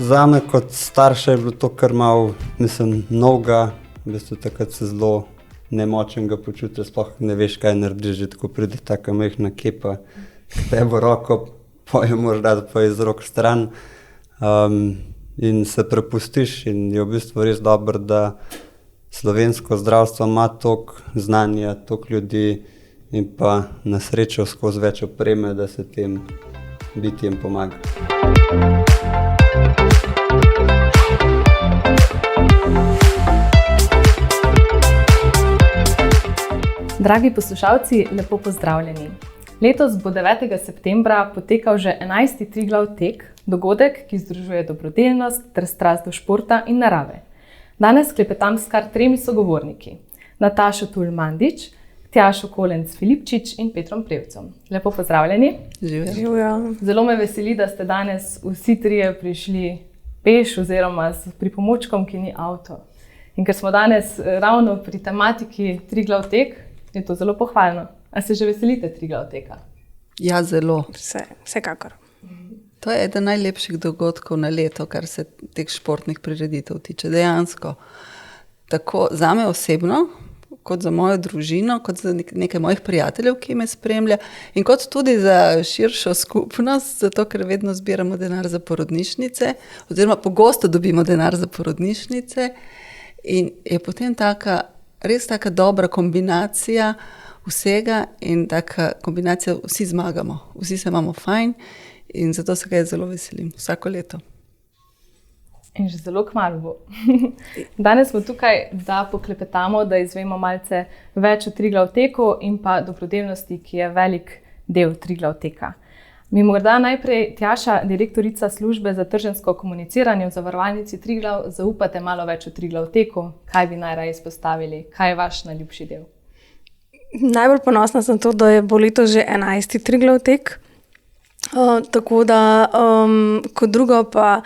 Zame kot starša je bilo to kar malo, novega, v bistvu takrat se zelo nemočnega počutiš, sploh ne veš, kaj narediš, že tako pride taka majhna kepa, k tebi roko, pojo moraš dati pa iz rok stran, in se prepustiš in je v bistvu res dobro, da slovensko zdravstvo ima toliko znanja, toliko ljudi in pa na srečo skozi več opreme, da se tem bitjem pomaga. Dragi poslušalci, lepo pozdravljeni. Letos bo 9. septembra potekal že 11. Triglav tek, dogodek, ki združuje dobrodelnost ter strast do športa in narave. Danes klepetam s kar 3 sogovorniki. Natašo Tulj-Mandič, Tjašo Kolenc-Filipčič in Petrom Prevcem. Lepo pozdravljeni. Živjo. Zelo me veseli, da ste danes vsi trije prišli peš oziroma s pripomočkom, ki ni avto. In ker smo danes ravno pri tematiki Triglav tek, je to zelo pohvalno. A se že veselite Triglav teka? Ja, zelo. Vsekakor. To je eden najlepših dogodkov na leto, kar se teh športnih prireditev tiče. Dejansko. Tako zame osebno, kot za mojo družino, kot za nekaj mojih prijateljev, ki me spremlja, in kot tudi za širšo skupnost, zato ker vedno zbiramo denar za porodnišnice, oziroma pogosto dobimo denar za porodnišnice, in je potem res taka dobra kombinacija vsega in taka kombinacija, vsi zmagamo, vsi se imamo fajn in zato se ga zelo veselim vsako leto. In že zelo kmalu bo. Danes smo tukaj, da poklepetamo, da izvemo malce več o Triglav teku in pa dobrodelnosti, ki je velik del Triglav teka. Mi morda najprej, Tjaša, direktorica službe za trženjsko komuniciranje v zavarovalnici Triglav, zaupate malo več o Triglav teku, kaj bi najraje izpostavili, kaj je vaš najljubši del? Najbolj ponosna sem to, da je bo letos že 11. Triglav tek. Tako da, kot drugo pa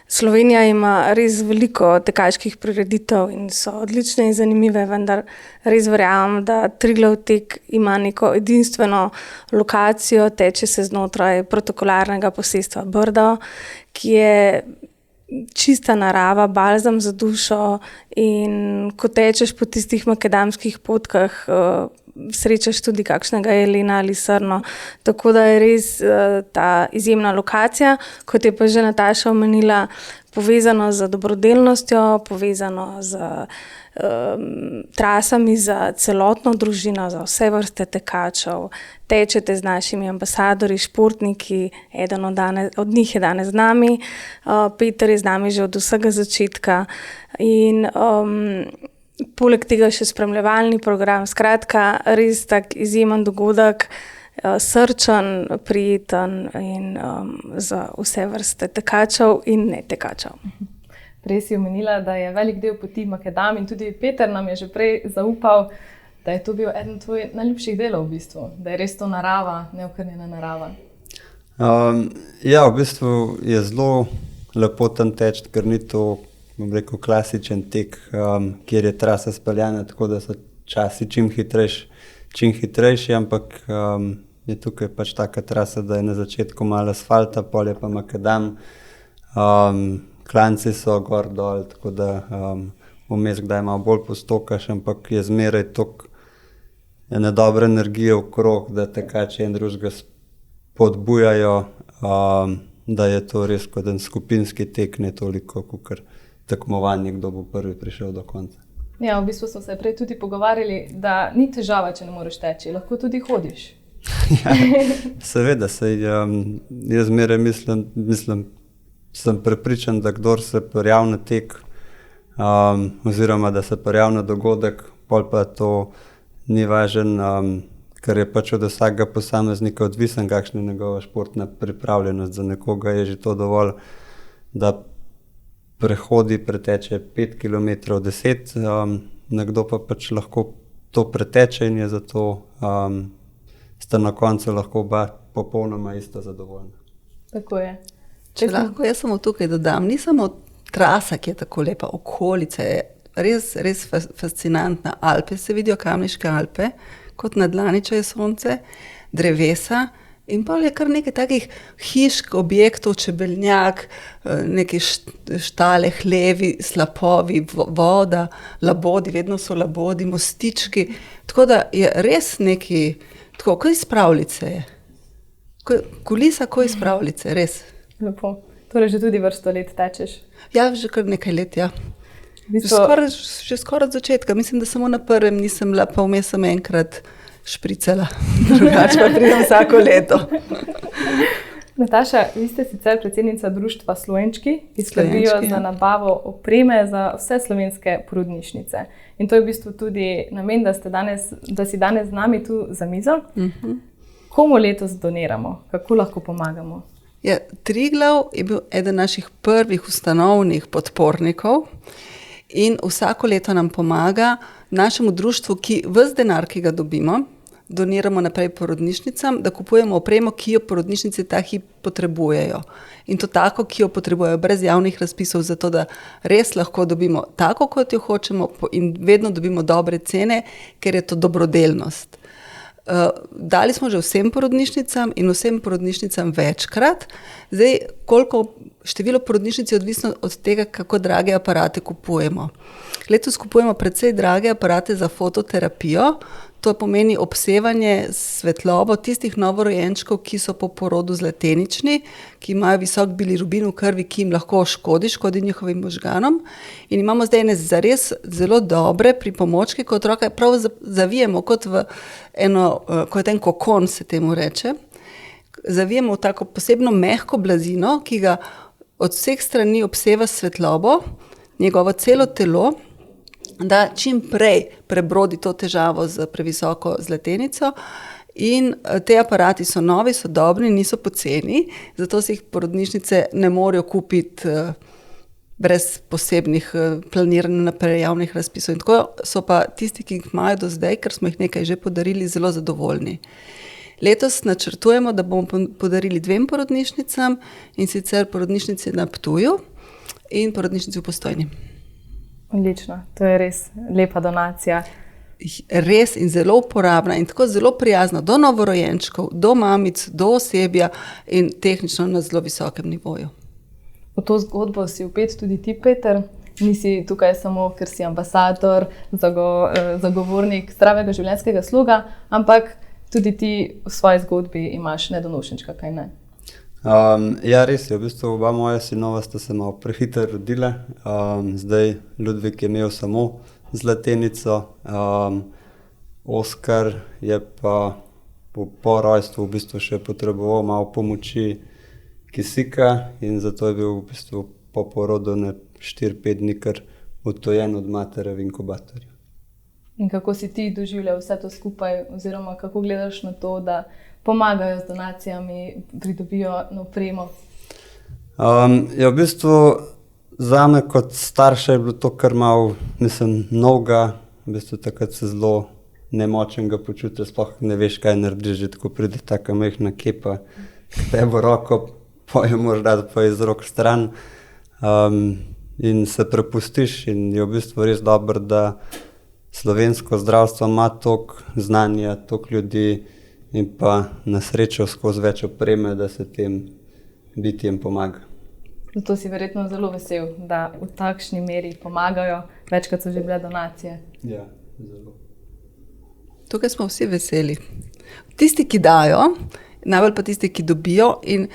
Slovenija ima res veliko tekaških prireditev in so odlične in zanimive, vendar res verjamem, da Triglav tek ima neko edinstveno lokacijo, teče se znotraj protokolarnega posestva Brdo, ki je čista narava, balzam za dušo, in ko tečeš po tistih makadamskih potkah, srečaš tudi kakšnega jelena ali srno. Tako da je res ta izjemna lokacija, kot je pa že Nataša omenila, povezano z dobrodelnostjo, povezano z trasami za celotno družino, za vse vrste tekačev. Tečete z našimi ambasadorji, športniki, eden od njih je danes z nami, Peter je z nami že od vsega začetka in poleg tega še spremljevalni program. Skratka, res tak izjemen dogodek, srčen, prijeten in za vse vrste tekačev in ne tekačev. Prej si omenila, da je velik del poti makadam in tudi Peter nam je že prej zaupal, da je to bil eden tvojih najljubših delov v bistvu, da je res to narava, neokrnjena narava. Ja, v bistvu je zelo lepo tam teči, ker ni to, bom rekel, klasičen tek, kjer je trasa speljana, tako da so časi čim hitrejši, ampak je tukaj pač taka trasa, da je na začetku malo asfalta, pol je pa makadam, klanci so gor dol, tako da vmes kdaj malo bolj postokaš, ampak je zmeraj toliko ene dobre energije okrog, da tekači en drugega spodbujajo, da je to res kot en skupinski tek, ne toliko kakor tekmovanje, kdo bo prvi prišel do konca. Ja, v bistvu smo se prej tudi pogovarjali, da ni težava, če ne moreš teči, lahko tudi hodiš. Ja, seveda, jaz zmeraj mislim, sem prepričan, da kdor se prijavi na tek, oziroma da se prijavi na dogodek, pol pa to ni važen, ker je pač od vsakega posameznika odvisen, kakšna je njegova športna pripravljenost. Za nekoga je že to dovolj, da preteče 5 km 10, nekdo pa pač lahko to preteče in je zato sta na koncu lahko oba popolnoma isto zadovoljna. Tako je. Če lahko jaz samo tukaj dodam, ni samo trasa, ki je tako lepa, okolica je res fascinantna. Alpe se vidijo, Kamniške Alpe, kot na dlani, če je sonce, drevesa In pa je kar nekaj takih hišk, objektov, čebeljak, neki štale, hlevi, slapovi, voda, labodi, vedno so labodi, mostički. Tako da je res neki, tako kot iz pravljice je. Kulisa kot iz pravljice, res. Lepo. Torej že tudi vrsto let tečeš? Ja, že kar nekaj let, ja. Že skoraj od začetka. Mislim, da samo na prvem nisem bila, pa vmes sem enkrat špricala, drugače pa pridem vsako leto. Nataša, vi ste sicer predsednica društva Slovenčki, ki skrbijo za nabavo opreme za vse slovenske porodnišnice. In to je v bistvu tudi namen, da si danes z nami tu za mizo. Komu letos doniramo? Kako lahko pomagamo? Ja, Triglav je bil eden naših prvih ustanovnih podpornikov in vsako leto nam pomaga našemu društvu, ki ves denar, ki ga dobimo, doniramo naprej porodnišnicam, da kupujemo opremo, ki jo porodnišnice ta hip potrebujejo. In to tako, ki jo potrebujejo brez javnih razpisov, zato da res lahko dobimo tako, kot jo hočemo in vedno dobimo dobre cene, ker je to dobrodelnost. Dali smo že vsem porodnišnicam in vsem porodnišnicam večkrat. Zdaj, število porodnišnic je odvisno od tega, kako drage aparate kupujemo. Letos kupujemo precej drage aparate za fototerapijo. To pomeni obsevanje svetlobo tistih novorojenčkov, ki so po porodu zlatenični, ki imajo visok bilirubin v krvi, ki jim lahko škodi njihovim možganom. In imamo zdaj ene zares zelo dobre pripomočke, ko otroka prav zavijemo kot en kokon, se temu reče. Zavijemo v tako posebno mehko blazino, ki ga od vseh strani obseva svetlobo, njegovo celo telo, da čim prej prebrodi to težavo z previsoko zlatenico. In te aparati so novi, so dobri, niso poceni, zato si jih porodnišnice ne morejo kupiti brez posebnih planiranj naprej javnih razpisov. In tako so pa tisti, ki jih imajo do zdaj, ker smo jih nekaj že podarili, zelo zadovoljni. Letos načrtujemo, da bomo podarili 2 porodnišnicam, in sicer porodnišnici na Ptuju in porodnišnici v Postojni. Odlično, to je res lepa donacija. Res in zelo uporabna in tako zelo prijazna do novorojenčkov, do mamic, do osebja in tehnično na zelo visokem nivoju. V to zgodbo si vpet tudi ti, Peter. Nisi tukaj samo, ker si ambasador, zagovornik zdravega življenjskega sloga, ampak tudi ti v svoji zgodbi imaš nedonošenčka, kaj ne? Ja, res je. V bistvu oba moja sinova sta se malo prehitro rodila. Zdaj Ludvik je imel samo zlatenico. Oskar je pa po rojstvu v bistvu še potreboval malo pomoči kisika in zato je bil v bistvu po porodu na 4-5 dni kar odtojen od matere v inkubatorju. In kako si ti doživljal vse to skupaj, oziroma kako gledaš na to, da pomagajo z donacijami, pridobijo opremo? Ja, v bistvu zame kot starša je bilo to kar malo, novega, v bistvu takrat se zelo nemočnega počutja, sploh ne veš, kaj narediš, že tako pride taka majhna kepa k tebi roko, pa jo moraš dati pa iz rok stran in se prepustiš in je v bistvu res dobro, da slovensko zdravstvo ima toliko znanja, toliko ljudi in pa na srečo skozi več opreme, da se tem bitjem pomaga. Zato si verjetno zelo vesel, da v takšni meri pomagajo, večkrat so že bile donacije. Ja, zelo. Tukaj smo vsi veseli. Tisti, ki dajo, najbolj pa tisti, ki dobijo in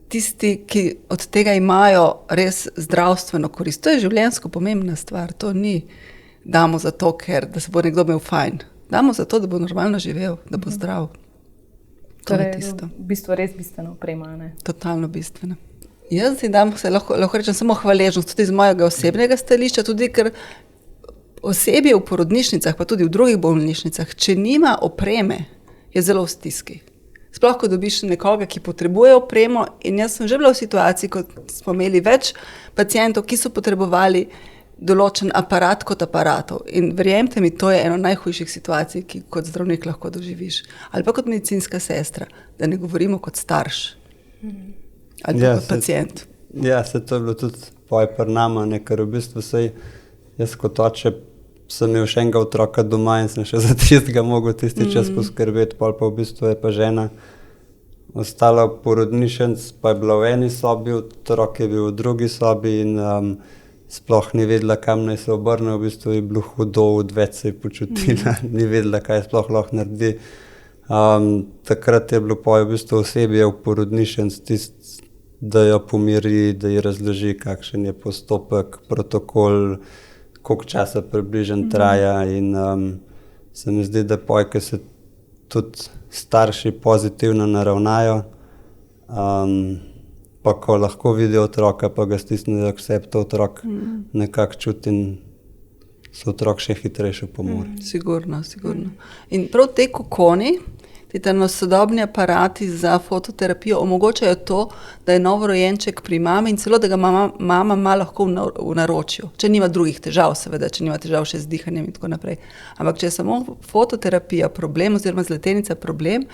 tisti, ki od tega imajo res zdravstveno korist. To je življenjsko pomembna stvar, to ni damo zato, ker da se bo nekdo imel fajn. Damo zato, da bo normalno živel, da bo zdrav. To je tisto. V bistvu res bistveno oprema, ne? Totalno bistveno. Jaz si dam, lahko rečem, samo hvaležnost tudi iz mojega osebnega stališča, tudi ker osebje v porodnišnicah, pa tudi v drugih bolnišnicah, če nima opreme, je zelo v stiski. Sploh, ko dobiš nekoga, ki potrebuje opremo, in jaz sem že bila v situaciji, ko smo imeli več pacientov, ki so potrebovali določen aparat kot aparatov. In verjemite mi, to je eno najhujših situacij, ki kot zdravnik lahko doživiš. Ali pa kot medicinska sestra, da ne govorimo kot starš. Ali pa kot pacient. Ja, to je bilo tudi pri nama, ker v bistvu jaz kot oče sem imel še enega otroka doma in sem še za tistega mogel tisti čas poskrbeti, pol pa v bistvu je pa žena ostala porodnišenc, pa je bila v eni sobi, otrok je bil v drugi sobi in sploh ni vedela, kam naj se obrne, v bistvu je bilo hudo, odveč se je počutila, ni vedela, kaj sploh lahko naredi. Takrat je bilo v bistvu osebje v porodnišenc tisto, da jo pomiri, da ji razloži, kakšen je postopek, protokol, koliko časa približno traja in se mi zdi, da ko se tudi starši pozitivno naravnajo, pa ko lahko vidijo otroka, pa ga stisnejo k sebi, to otrok nekako čuti in se otrok še hitrejše pomori. Sigurno. In prav te kokoni, ti sodobni aparati za fototerapijo omogočajo to, da je novorojenček pri mami in celo, da ga mama ima lahko v naročju. Če nima drugih težav, seveda, če nima težav še z dihanjem in tako naprej. Ampak če je samo fototerapija problem oziroma zletenica problem,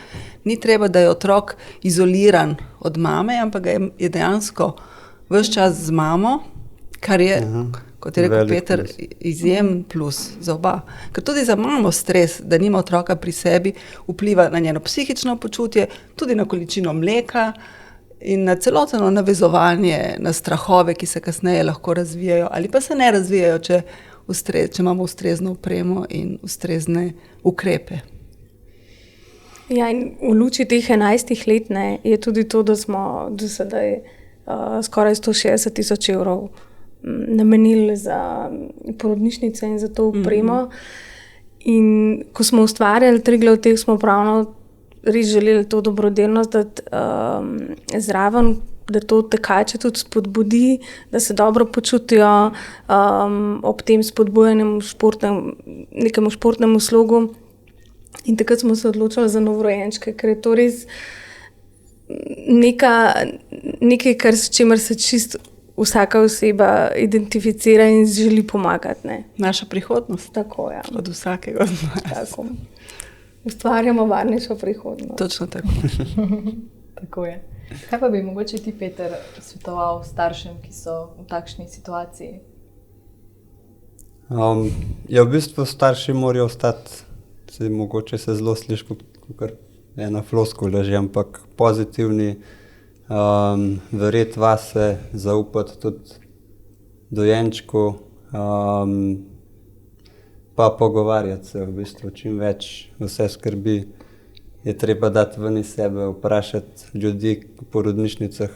ni treba, da je otrok izoliran od mame, ampak je dejansko ves čas z mamo, kar je, kot je rekel Peter, izjemen plus za oba. Ker tudi za mamo stres, da nima otroka pri sebi, vpliva na njeno psihično počutje, tudi na količino mleka in na celotno navezovanje, na strahove, ki se kasneje lahko razvijajo ali pa se ne razvijajo, če imamo ustrezno opremo in ustrezne ukrepe. Ja, in v luči teh 11 let je tudi to, da smo do sedaj skoraj 160,000 evrov namenili za porodnišnice in za to opremo. In ko smo ustvarjali Triglav tek, smo pravno res želeli to dobrodelnost dati zraven, da to tekače tudi spodbudi, da se dobro počutijo ob tem spodbujanemu nekemu športnemu slogu. In takrat smo se odločili za novorojenčke, ker je to res nekaj, s čimer se čisto vsaka oseba identificira in želi pomagati. Ne? Naša prihodnost. Tako, ja. Od vsakega od nas. Tako. Ustvarjamo varnejšo prihodnost. Točno tako. Tako je. Kaj pa bi mogoče ti, Peter, svetoval staršem, ki so v takšni situaciji? Ja, v bistvu starši morajo ostati, mogoče se zelo sliši kot ena floskula že, ampak pozitivni, verjeti vase, zaupati tudi dojenčku, pa pogovarjati se v bistvu čim več, vse skrbi je treba dati ven iz sebe, vprašati ljudi v porodnišnicah,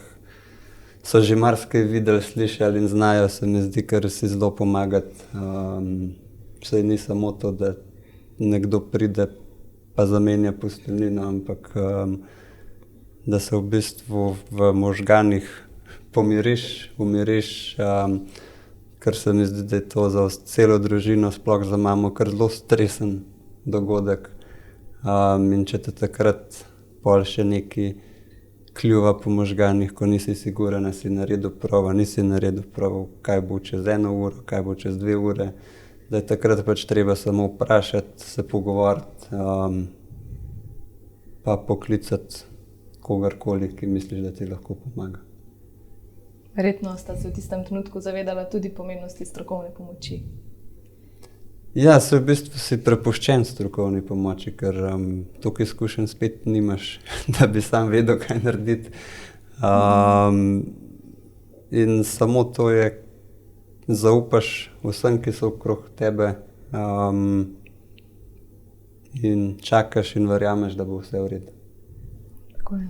so že marsikaj videli, slišali in znajo, se mi zdi, ker si zelo pomagati. Saj ni samo to, da nekdo pride pa zamenja posteljnino, ampak da se v bistvu v možganih umiriš, ker se mi zdi, da je to za celo družino, sploh za mamo, kar zelo stresen dogodek. In če te takrat pol še neki kljuva po možganih, ko nisi siguren, si naredil prav, nisi naredil prav, kaj bo čez 1 uro, kaj bo čez 2 ure, da je takrat pač treba samo vprašati, se pogovoriti, pa poklicati kogarkoli, ki misliš, da ti lahko pomaga. Verjetno sta se v tistem trenutku zavedala tudi pomembnosti strokovne pomoči. Ja, v bistvu si prepuščen strokovni pomoči, ker toliko izkušenj spet nimaš, da bi sam vedel, kaj narediti. In samo to je, zaupaš vsem, ki so okrog tebe, in čakaš in verjameš, da bo vse v redu. Tako je.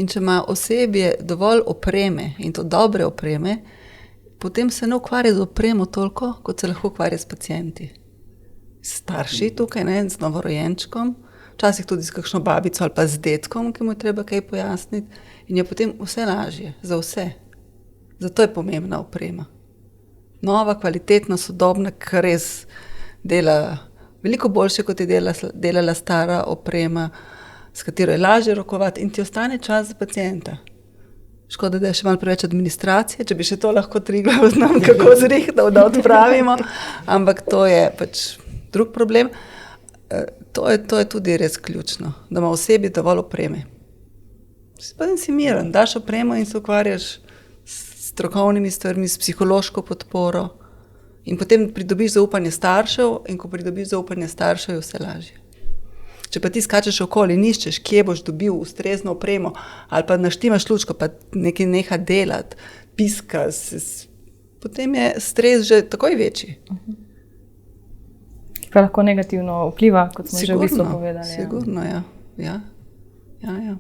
In če ima osebje dovolj opreme, in to dobre opreme, potem se ne ukvarja z opremo toliko, kot se lahko ukvarja s pacienti. Starši tukaj, z novorojenčkom, včasih tudi s kakšno babico ali pa z detkom, ki mu je treba kaj pojasniti, in je potem vse lažje, za vse. Zato je pomembna oprema. Nova, kvalitetna, sodobna, ki res dela veliko boljše, kot je delala stara oprema, s katero je lažje rokovati in ti ostane čas za pacienta. Škoda, da je še malo preveč administracije, če bi še to lahko Triglav znam kako zrihtati, da odpravimo, ampak to je pač drug problem. To je tudi res ključno, da ima osebi dovolj opreme. Potem si miren, daš opremo in se ukvarjaš s strokovnimi stvarmi, s psihološko podporo in potem pridobiš zaupanje staršev in ko pridobiš zaupanje staršev, je vse lažje. Če pa ti skačeš okoli in iščeš, kje boš dobil ustrezno opremo, ali pa naštimaš lučko, pa nekaj neha delati, piska, potem je stres že takoj večji. Ki pa lahko negativno vpliva, kot smo že v bistvu povedali. Sigurno, ja.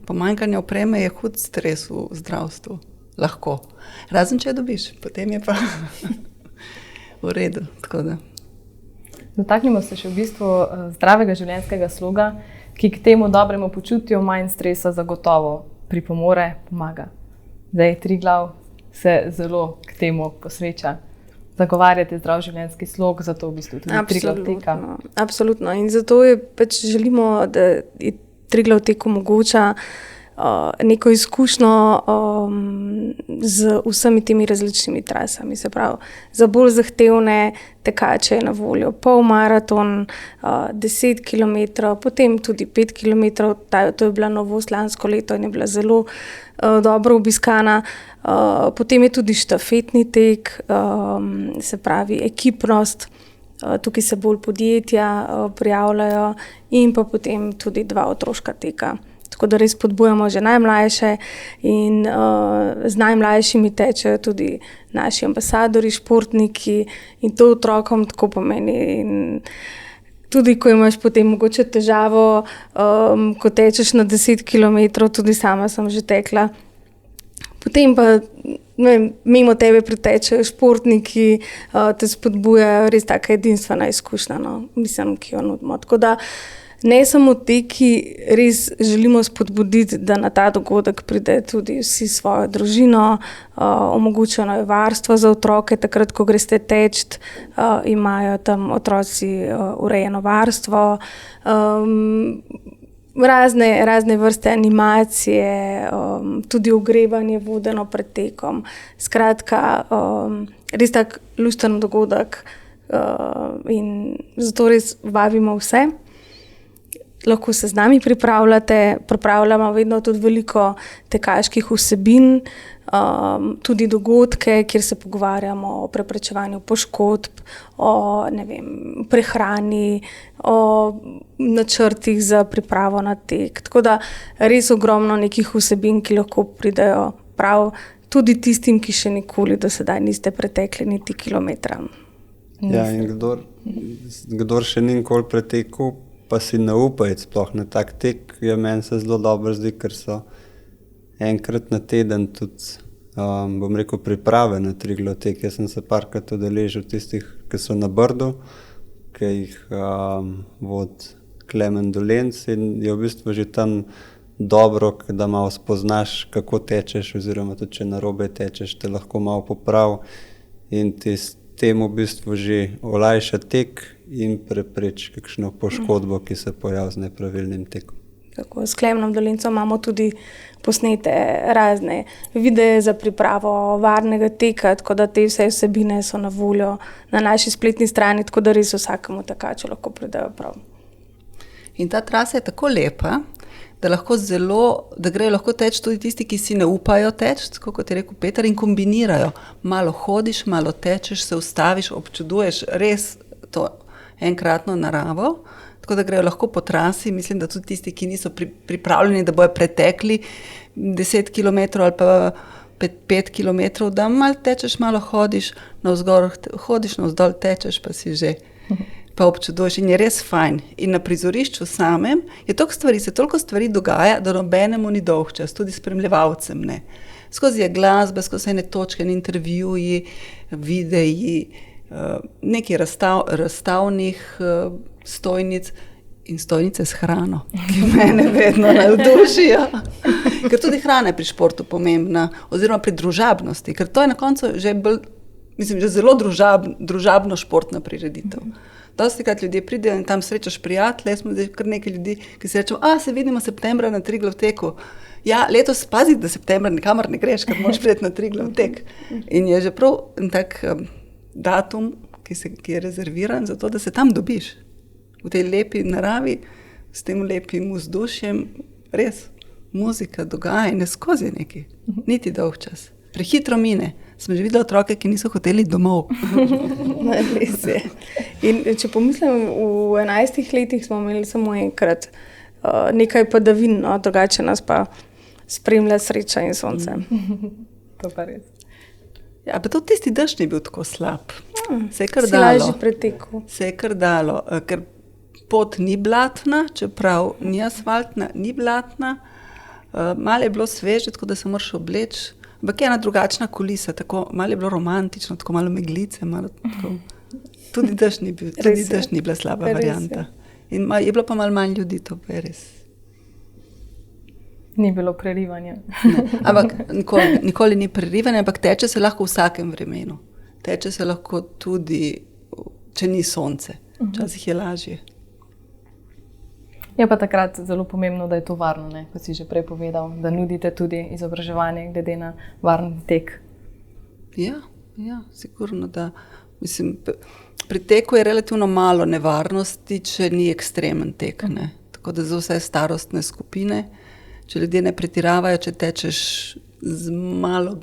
Pomanjkanje opreme je hud stres v zdravstvu. Lahko. Razen, če jo dobiš, potem je pa v redu. Tako da. Dotaknimo se še v bistvu zdravega življenjskega sloga, ki k temu dobremu počutju manj stresa zagotovo pripomore, pomaga. Zdaj Triglav se zelo k temu posveča. Zagovarjate zdrav življenjski slog, zato v bistvu tudi Triglav teka. Absolutno. In zato želimo, da je Triglav tek omogoča neko izkušnjo z vsemi temi različnimi trasami. Se pravi, za bolj zahtevne tekače je na voljo polmaraton, 10 km, potem tudi 5 km. To je bila novost lansko leto in je bila zelo dobro obiskana. Potem je tudi štafetni tek, se pravi ekipnost. Tukaj se bolj podjetja prijavljajo in pa potem tudi 2 otroška teka. Tako da res spodbujamo že najmlajše in z najmlajšimi tečejo tudi naši ambasadori, športniki in to otrokom tako pomeni. In tudi ko imaš potem mogoče težavo, ko tečeš na 10 km, tudi sama sem že tekla, potem pa mimo tebe pritečejo športniki, te spodbujajo, res taka edinstvena izkušnja, mislim, ki jo nudimo. Tako da ne samo teki, res želimo spodbuditi, da na ta dogodek pride tudi vsi svojo družino, omogočeno je varstvo za otroke, takrat, ko greste teč, imajo tam otroci urejeno varstvo, razne vrste animacije, tudi ogrevanje vodeno pred tekom. Skratka, res tak lušten dogodek in zato res vabimo vse. Lahko se z nami pripravljamo vedno tudi veliko tekaških vsebin, tudi dogodke, kjer se pogovarjamo o preprečevanju poškodb, o prehrani, o načrtih za pripravo na tek. Tako da res ogromno nekih vsebin, ki lahko pridejo prav tudi tistim, ki še nikoli do sedaj niste pretekli niti kilometra. Ja, in kdor še ni nikoli pretekel, pa si ne upajte sploh na tak tek, meni se zelo dobro zdi, ker so enkrat na teden tudi, bom rekel, priprave na Triglav tek. Jaz sem se parkrat udeležil tistih, ki so na Brdu, ki jih vodi Klemen Dolenc in je v bistvu že tam dobro, da malo spoznaš, kako tečeš, oziroma tudi, če narobe tečeš, te lahko malo popravi in ti s tem v bistvu že olajša tek in prepreči kakšno poškodbo, ki se pojavi z nepravilnim tekom. Tako, s Klemenom Dolencem imamo tudi posnete razne videe za pripravo varnega teka, tako da te vse vsebine so na voljo na naši spletni strani, tako da res vsakemu tekaču lahko pridejo prav. In ta trasa je tako lepa, da grejo lahko teč tudi tisti, ki si ne upajo teč, tako kot je rekel Peter, in kombinirajo. Malo hodiš, malo tečeš, se ustaviš, občuduješ res to enkratno naravo, tako da grejo lahko po trasi. Mislim, da tudi tisti, ki niso pripravljeni, da bojo pretekli 10 km ali pa 5 km, da malo tečeš, malo hodiš, navzgor hodiš, navzdol tečeš, pa si že pa občuduješ in je res fajn. In na prizorišču samem je toliko stvari dogaja, da nobenemu ni dolgčas, tudi spremljevalcem ne. Skozi je glasba, skozi ene točke, intervjuji, videi, nekaj razstavnih stojnic in stojnice s hrano, ki mene vedno navdušijo. Ker tudi hrana je pri športu pomembna, oziroma pri družabnosti, ker to je na koncu že zelo družabno športna prireditev. Dostikrat ljudje pridejo in tam srečaš prijatelje, smo zdaj kar nekaj ljudi, ki si rečemo, se vidimo septembra na Triglav teku. Ja, letos pazi, da septembra nikamor ne greš, ker moraš priti na Triglav tek. In je že prav en tak datum, ki je rezerviran za to, da se tam dobiš. V tej lepi naravi, s tem lepim vzdušjem, res, muzika, dogajanje, skozi neki, niti dolg čas. Prehitro mine. Sem že videla otroke, ki niso hoteli domov. Res je. In če pomislim, v 11 letih smo imeli samo enkrat nekaj padavin, no, drugače nas pa spremlja sreča in sonce. To pa res. Ja, pa tudi tisti dež ni bil tako slab. Se je kar Si dalo. lažje pretekel. Se je kar dalo, ker pot ni blatna, čeprav ni asfaltna, ni blatna. Malo je bilo sveže, tako da se moraš obleči. Ampak je ena drugačna kulisa, tako malo je bilo romantično, tako malo meglice. Malo, tako. Tudi dež ni bil, tudi dež ni bila slaba Res je. varianta. In je bilo pa malo manj ljudi, to pa je res. Ni bilo prerivanja. Ne. Ampak nikoli ni prerivanje, ampak teče se lahko v vsakem vremenu. Teče se lahko tudi, če ni sonce. Včasih je lažje. Je pa takrat zelo pomembno, da je to varno, ne? Kot si že prej povedal, da nudite tudi izobraževanje glede na varen tek. Ja, sigurno, da. Mislim, pri teku je relativno malo nevarnosti, če ni ekstremen tek. Ne? Tako da za vse starostne skupine, če ljudje ne pretiravajo, če tečeš z malo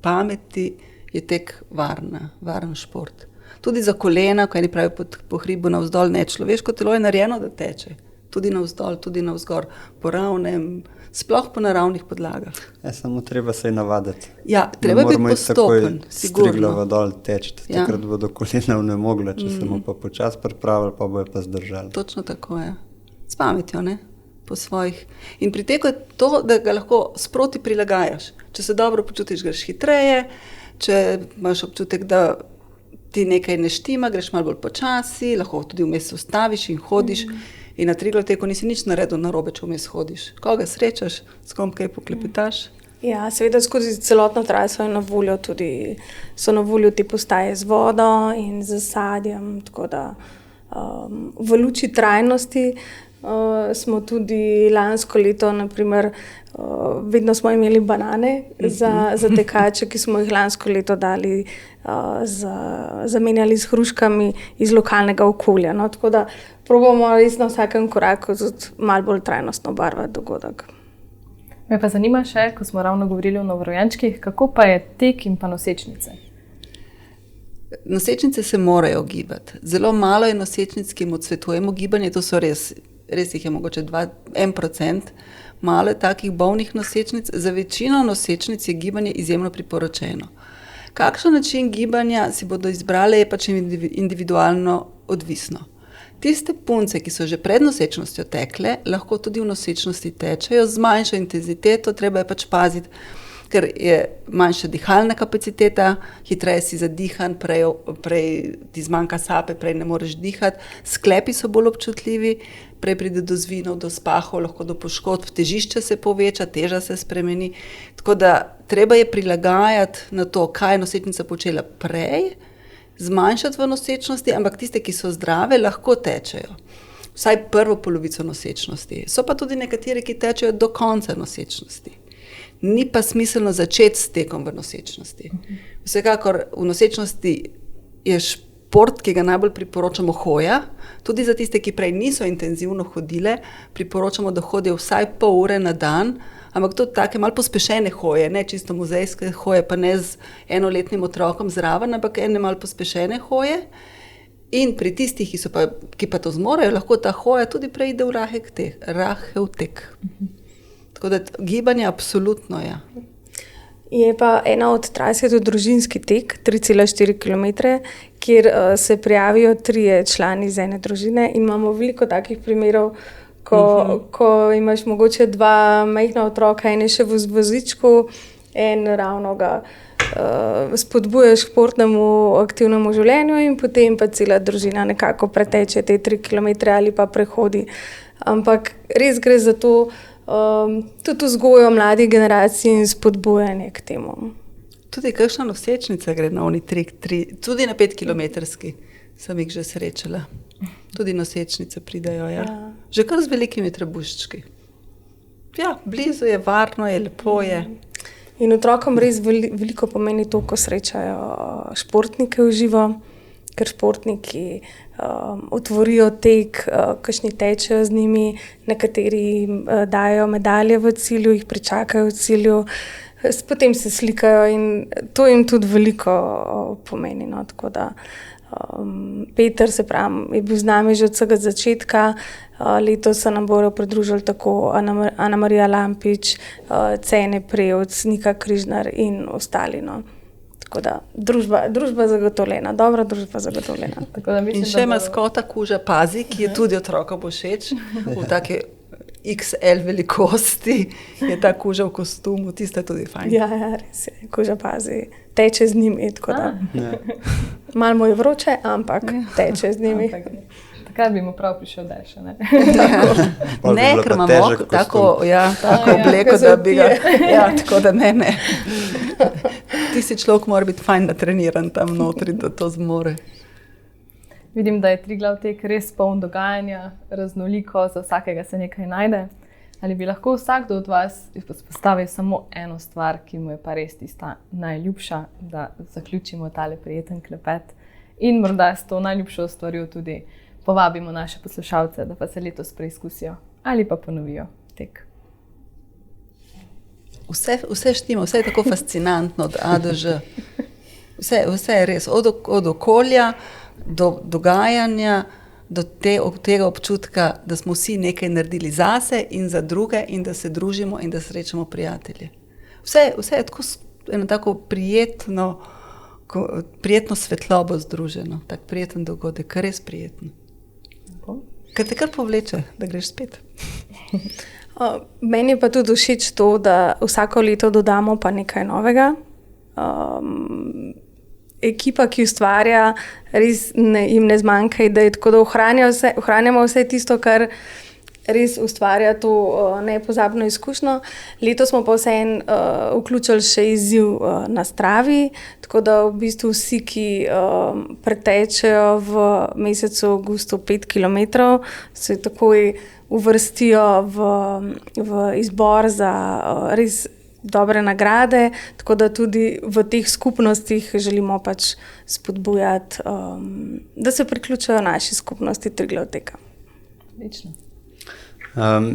pameti, je tek varen šport. Tudi za kolena, ko eni pravijo po hribu navzdol, ne, človeško telo je narejeno, da teče. Tudi navzdol, tudi navzgor, po ravnem, sploh po naravnih podlagah. Samo treba se navaditi. Ja, treba biti postopen, sigurno. Striglava dol teči, Ja. takrat bodo kolena vnemogla, če se mu pa počas pripravili, pa bojo pa zdržali. Točno tako je. S pametjo, ne? Po svojih. In pri teku je to, da ga lahko sproti prilagajaš. Če se dobro počutiš, greš hitreje, če imaš občutek, da ti nekaj ne štima, greš malo bolj počasi, lahko tudi vmes ustaviš in hodiš. In na Triglav teku nisi nič naredil narobe, če vmes hodiš. Koga srečaš, s kom kaj poklepetaš? Ja, seveda skozi celotno traso je na voljo tudi, so na voljo te postaje z vodo in z sadjem, tako da v luči trajnosti smo tudi lansko leto, naprimer, vedno smo imeli banane za tekače, ki smo jih lansko leto dali, zamenjali s hruškami iz lokalnega okolja. No? Tako da probamo res na vsakem koraku tudi malo bolj trajnostno barvati dogodek. Me pa zanima še, ko smo ravno govorili o novorojenčkih, kako pa je tek in pa nosečnice? Nosečnice se morajo gibati. Zelo malo je nosečnic, ki jim odsvetujemo gibanje, to so res jih je mogoče 1%. Malo je takih bolnih nosečnic. Za večino nosečnic je gibanje izjemno priporočeno. Kakšen način gibanja si bodo izbrale, je pač individualno odvisno. Tiste punce, ki so že pred nosečnostjo tekle, lahko tudi v nosečnosti tečejo z manjšo intenziteto, treba je pač paziti, ker je manjša dihalna kapaciteta, hitreje si zadihan, prej ti zmanjka sape, prej ne moreš dihati, sklepi so bolj občutljivi, prej pride do zvinov, do spahov, lahko do poškodb, težišče se poveča, teža se spremeni. Tako da treba je prilagajati na to, kaj je nosečnica počela prej, zmanjšati v nosečnosti, ampak tiste, ki so zdrave, lahko tečejo. Vsaj prvo polovico nosečnosti. So pa tudi nekateri, ki tečejo do konca nosečnosti. Ni pa smiselno začeti s tekom v nosečnosti. Vsekakor v nosečnosti je šport, ki ga najbolj priporočamo, hoja. Tudi za tiste, ki prej niso intenzivno hodile, priporočamo, da hodijo vsaj pol ure na dan, ampak tudi take malo pospešene hoje, ne čisto muzejske hoje, pa ne z enoletnim otrokom zraven, ampak ene malo pospešene hoje. In pri tistih, ki pa to zmorejo, lahko ta hoja tudi preide v rahel tek. Tako da gibanje absolutno je. Ja. Je pa ena od tras je tudi družinski tek, 3,4 km, kjer se prijavijo 3 člani iz ene družine in imamo veliko takih primerov, ko imaš mogoče 2 majhna otroka, en je še v vozičku, en ravno ga spodbujaš k športnemu aktivnemu življenju in potem pa cela družina nekako preteče te 3 km ali pa prehodi. Ampak res gre za to, tudi vzgojo mladih generacij in spodbujanje k temu. Tudi kakšna nosečnica gre na oni 3, tudi na 5-kilometrski sem jih že srečala. Tudi nosečnice pridajo, ja. Že kar z velikimi trebuščki. Ja, blizu je, varno je, lepo je. In otrokom res veliko pomeni to, ko srečajo športnike v živo, ker športniki otvorijo tek, kakšni tečejo z njimi, nekateri dajo medalje v cilju, jih pričakajo v cilju. Potem se slikajo in to jim tudi veliko pomeni. No, tako da Peter, se pravi, je bil z nami že od vsega začetka. Letos se nam bodo pridružili tako Ana Marija Lampič, Cene Prevc, Nika Križnar in ostali. No. Tako da družba zagotovljena, dobra družba zagotovljena. Tako da mislim, In še da bo- maskota Kuža Pazi, ki je tudi otrokom všeč, v taki XL velikosti je ta kuža v kostumu, tista je tudi fajn. Ja, res je, Kuža Pazi, teče z njimi, tako da Ja. malo mu je vroče, ampak teče z njimi. Ampak takrat bi mu prav prišel dež, ne? Pol bi Ne, bilo ker pa imamo težek tako, kostum. tako Ja, obleko, ko se da bi ga... odpije. Ja, tako da ne. Tisti človek mora biti fajn natreniran tam notri, da to zmore. Vidim, da je Triglav tek res poln dogajanja, raznoliko, za vsakega se nekaj najde. Ali bi lahko vsakdo od vas izpostavil samo eno stvar, ki mu je pa res tista najljubša, da zaključimo tale prijeten klepet in morda s to najljubšo stvarjo tudi povabimo naše poslušalce, da pa se letos preizkusijo ali pa ponovijo tek. Vse štima, vse je tako fascinantno od A do Ž. Vse je res, od okolja do dogajanja, do tega občutka, da smo vsi nekaj naredili zase in za druge in da se družimo in da srečamo prijatelje. Vse je tako, eno tako prijetno svetlobo združeno, tak prijeten dogodek, res prijetno. Ker te kar povleče, da greš spet. Meni je pa tudi všeč to, da vsako leto dodamo pa nekaj novega. Ekipa, ki ustvarja, res jim ne zmanjka idej, tako da ohranjamo vse tisto, kar res ustvarja to nepozabno izkušnjo. Letos smo pa vseeno vključili še izziv na Stravi, tako da v bistvu vsi, ki pretečejo v mesecu avgustu 5 km, se takoj uvrstijo v izbor za res dobre nagrade, tako da tudi v teh skupnostih želimo pač spodbujati, da se priključijo naši skupnosti Triglav teka. Odlično.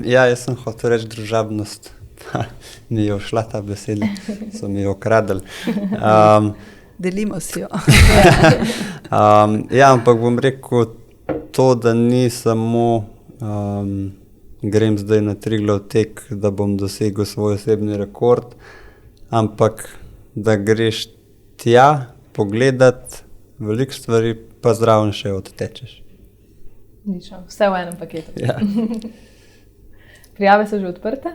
Ja, jaz sem hotel reči družabnost, pa mi je ušla ta beseda, so mi jo ukradli. Delimo si jo. Ja, ampak bom rekel to, da ni samo grem zdaj na Triglav tek, da bom dosegel svoj osebni rekord, ampak da greš tja pogledat veliko stvari, pa zraven še odtečeš. Odlično. Vse v enem paketu. Ja. Prijave so že odprte?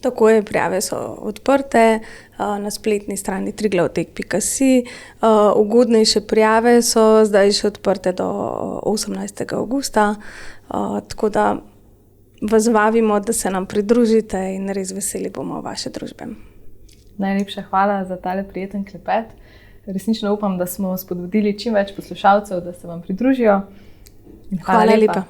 Tako je, prijave so odprte na spletni strani triglavtek.si. Ugodnejše prijave so zdaj še odprte do 18. avgusta, tako da vas vabimo, da se nam pridružite in res veseli bomo vaše družbe. Najlepša hvala za tale prijeten klepet. Resnično upam, da smo spodbudili čim več poslušalcev, da se vam pridružijo. In Hvala lepa.